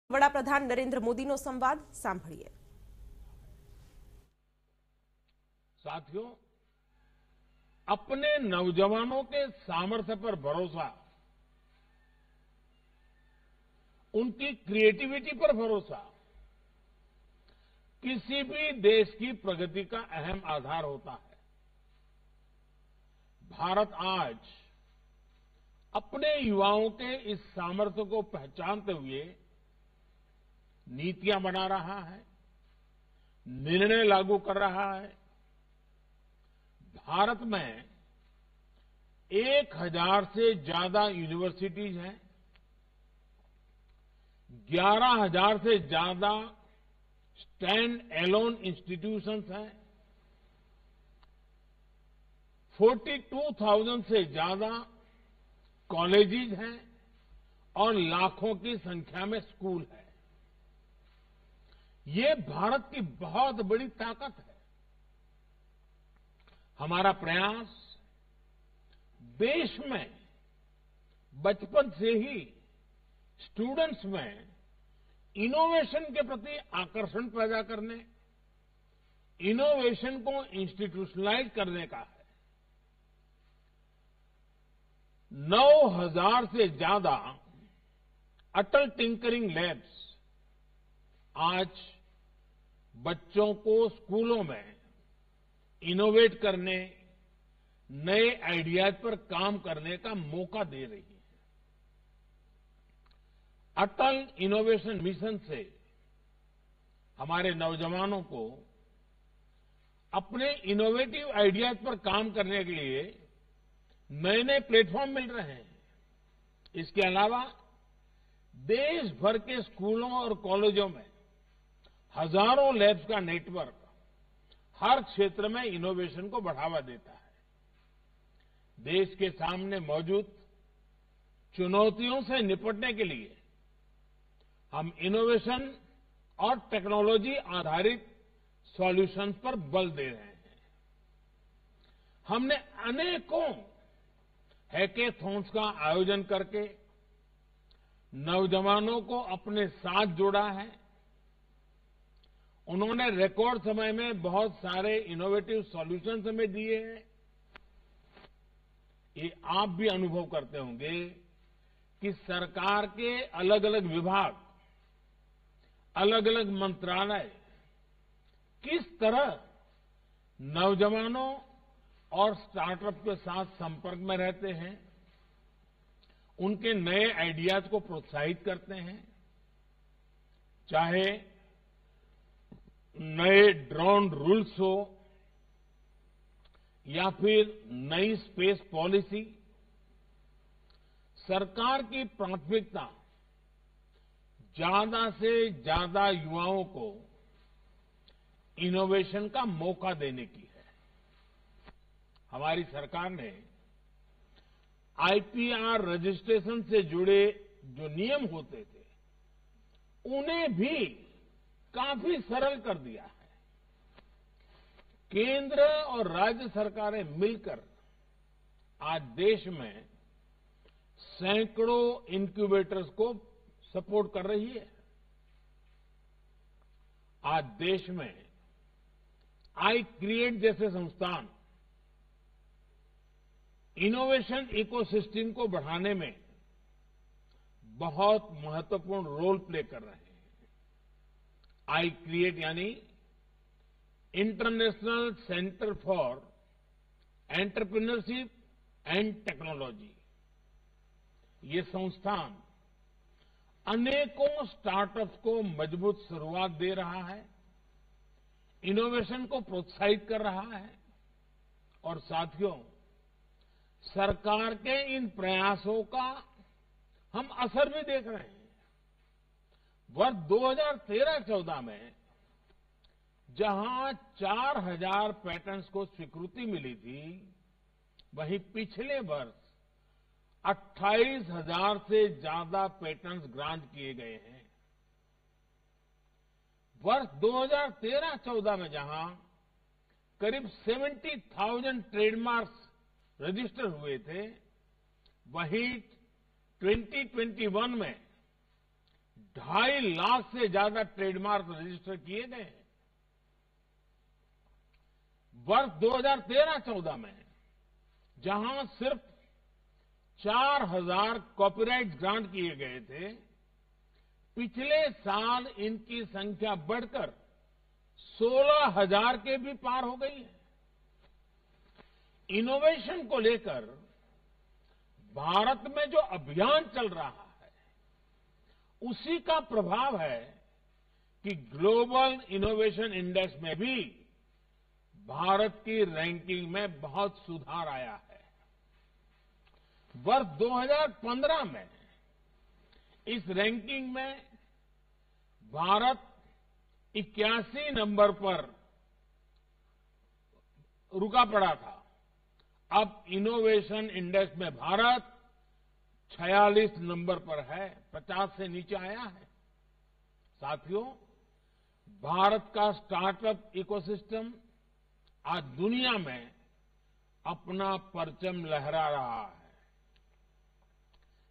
વડાપ્રધાન નરેન્દ્ર મોદીનો સંવાદ સાંભળીએ। साथियों, अपने नौजवानों के सामर्थ्य पर भरोसा, उनकी क्रिएटिविटी पर भरोसा किसी भी देश की प्रगति का अहम आधार होता है। भारत आज अपने युवाओं के इस सामर्थ्य को पहचानते हुए नीतियां बना रहा है, निर्णय लागू कर रहा है। भारत में 1000 से ज्यादा यूनिवर्सिटीज हैं, 11,000 से ज्यादा स्टैंड एलोन इंस्टीट्यूशंस हैं, 42,000 से ज्यादा कॉलेजेस हैं और लाखों की संख्या में स्कूल है। ये भारत की बहुत बड़ी ताकत है। हमारा प्रयास देश में बचपन से ही स्टूडेंट्स में इनोवेशन के प्रति आकर्षण पैदा करने, इनोवेशन को इंस्टीट्यूशनलाइज करने का है। 9,000 से ज्यादा अटल टिंकरिंग लैब्स आज बच्चों को स्कूलों में इनोवेट करने, नए आइडियाज पर काम करने का मौका दे रही है। अटल इनोवेशन मिशन से हमारे नौजवानों को अपने इनोवेटिव आइडियाज पर काम करने के लिए नए नए प्लेटफॉर्म मिल रहे हैं। इसके अलावा देश भर के स्कूलों और कॉलेजों में हजारों लैब्स का नेटवर्क हर क्षेत्र में इनोवेशन को बढ़ावा देता है। देश के सामने मौजूद चुनौतियों से निपटने के लिए हम इनोवेशन और टेक्नोलॉजी आधारित सॉल्यूशंस पर बल दे रहे हैं। हमने अनेकों हैकेथॉन्स का आयोजन करके नौजवानों को अपने साथ जोड़ा है। उन्होंने रिकॉर्ड समय में बहुत सारे इनोवेटिव सॉल्यूशंस हमें दिए हैं। ये आप भी अनुभव करते होंगे कि सरकार के अलग अलग विभाग, अलग अलग मंत्रालय किस तरह नौजवानों और स्टार्टअप के साथ संपर्क में रहते हैं, उनके नए आइडियाज को प्रोत्साहित करते हैं। चाहे नए ड्रोन रूल्स हो या फिर नई स्पेस पॉलिसी, सरकार की प्राथमिकता ज्यादा से ज्यादा युवाओं को इनोवेशन का मौका देने की है। हमारी सरकार ने आईपीआर रजिस्ट्रेशन से जुड़े जो नियम होते थे, उन्हें भी काफी सरल कर दिया है। केंद्र और राज्य सरकारें मिलकर आज देश में सैकड़ों इनक्यूबेटर्स को सपोर्ट कर रही है। आज देश में आई क्रिएट जैसे संस्थान इनोवेशन इकोसिस्टम को बढ़ाने में बहुत महत्वपूर्ण रोल प्ले कर रहे हैं। आई क्रिएट यानी international centre for entrepreneurship and technology, ये संस्थान अनेकों स्टार्टअप्स को मजबूत शुरुआत दे रहा है, इनोवेशन को प्रोत्साहित कर रहा है। और साथियों, सरकार के इन प्रयासों का हम असर भी देख रहे हैं। वर्ष 2013-14 में जहां 4,000 पैटेंट्स को स्वीकृति मिली थी, वहीं पिछले वर्ष 28,000 से ज्यादा पेटेंट्स ग्रांट किए गए हैं। वर्ष 2013-14 में जहां करीब 70,000 ट्रेडमार्क्स रजिस्टर हुए थे, वहीं 2021 में 2.5 लाख से ज्यादा ट्रेडमार्क रजिस्टर किए गए हैं। वर्ष 2013-14 में जहां सिर्फ 4,000 कॉपीराइट ग्रांट किए गए थे, पिछले साल इनकी संख्या बढ़कर 16,000 के भी पार हो गई है। इनोवेशन को लेकर भारत में जो अभियान चल रहा है, उसी का प्रभाव है कि ग्लोबल इनोवेशन इंडेक्स में भी भारत की रैंकिंग में बहुत सुधार आया है। वर्ष 2015 में इस रैंकिंग में भारत 81 नंबर पर रुका पड़ा था। अब इनोवेशन इंडेक्स में भारत 46 नंबर पर है, 50 से नीचे आया है। साथियों, भारत का स्टार्टअप इकोसिस्टम आज दुनिया में अपना परचम लहरा रहा है।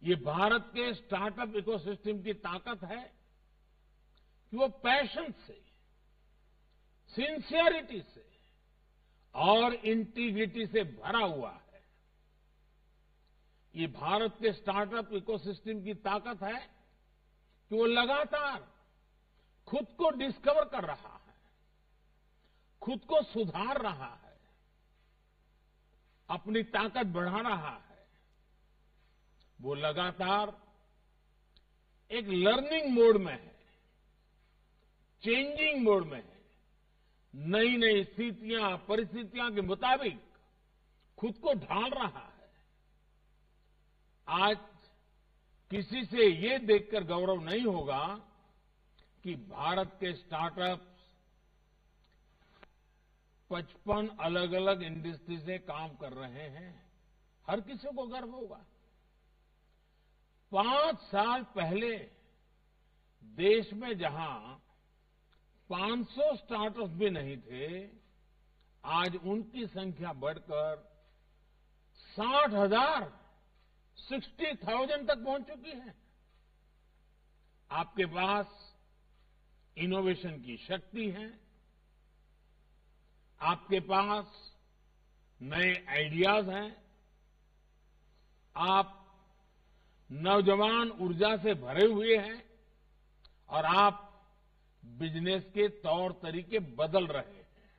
ये भारत के स्टार्टअप इकोसिस्टम की ताकत है कि वो पैशन से, सिंसियरिटी से और इंटीग्रिटी से भरा हुआ है। ये भारत के स्टार्टअप इकोसिस्टम की ताकत है कि वो लगातार खुद को डिस्कवर कर रहा है, खुद को सुधार रहा है, अपनी ताकत बढ़ा रहा है। वो लगातार एक लर्निंग मोड में है, चेंजिंग मोड में है, नई नई स्थितियां, परिस्थितियों के मुताबिक खुद को ढाल रहा है। आज किसी से ये देखकर गौरव नहीं होगा कि भारत के स्टार्टअप्स 55 अलग अलग इंडस्ट्री से काम कर रहे हैं। हर किसी को गर्व होगा। 5 साल पहले देश में जहां 500 स्टार्टअप्स भी नहीं थे, आज उनकी संख्या बढ़कर 60,000 60,000 तक पहुंच चुकी है। आपके पास इनोवेशन की शक्ति है, आपके पास नए आइडियाज हैं, आप नौजवान ऊर्जा से भरे हुए हैं और आप बिजनेस के तौर तरीके बदल रहे हैं।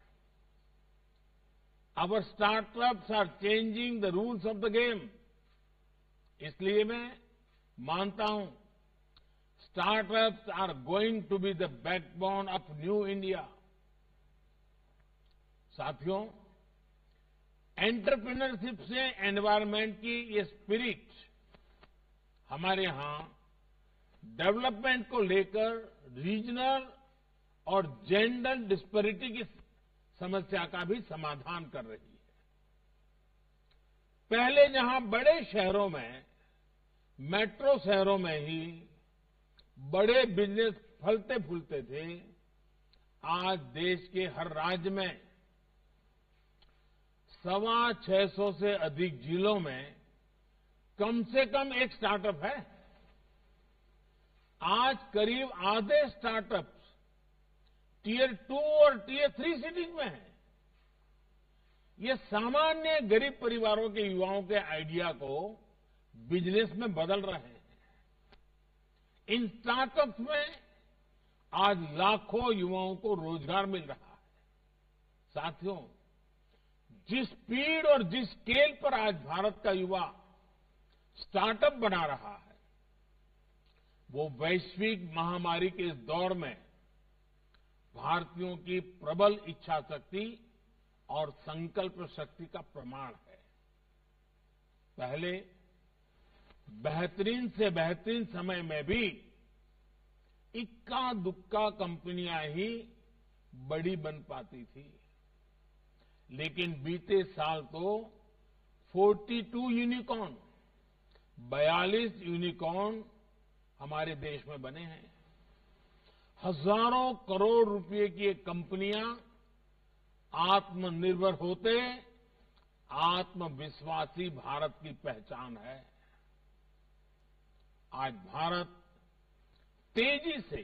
Our startups are changing the rules of the game. इसलिए मैं मानता हूं startups are going to be the backbone of new India. साथियों, एंटरप्रेन्योरशिप से एनवायरनमेंट की ये स्पिरिट हमारे यहां डेवलपमेंट को लेकर रीजनल और जेंडर डिस्पैरिटी की समस्या का भी समाधान कर रही है। पहले जहां बड़े शहरों में, मेट्रो शहरों में ही बड़े बिजनेस फलते फूलते थे, आज देश के हर राज्य में 625 से अधिक जिलों में कम से कम एक स्टार्टअप है। आज करीब आधे स्टार्टअप टियर 2 और टियर 3 सिटीज में है। ये सामान्य गरीब परिवारों के युवाओं के आइडिया को बिजनेस में बदल रहे हैं। इन स्टार्टअप्स में आज लाखों युवाओं को रोजगार मिल रहा है। साथियों, जिस स्पीड और जिस स्केल पर आज भारत का युवा स्टार्टअप बना रहा है, वो वैश्विक महामारी के इस दौर में भारतीयों की प्रबल इच्छा शक्ति और संकल्प शक्ति का प्रमाण है। पहले बेहतरीन से बेहतरीन समय में भी इक्का दुक्का कंपनियां ही बड़ी बन पाती थी, लेकिन बीते साल तो 42 यूनिकॉर्न 42 यूनिकॉर्न हमारे देश में बने हैं। हजारों करोड़ रुपए की ये कंपनियां आत्मनिर्भर होते आत्मविश्वासी भारत की पहचान है। आज भारत तेजी से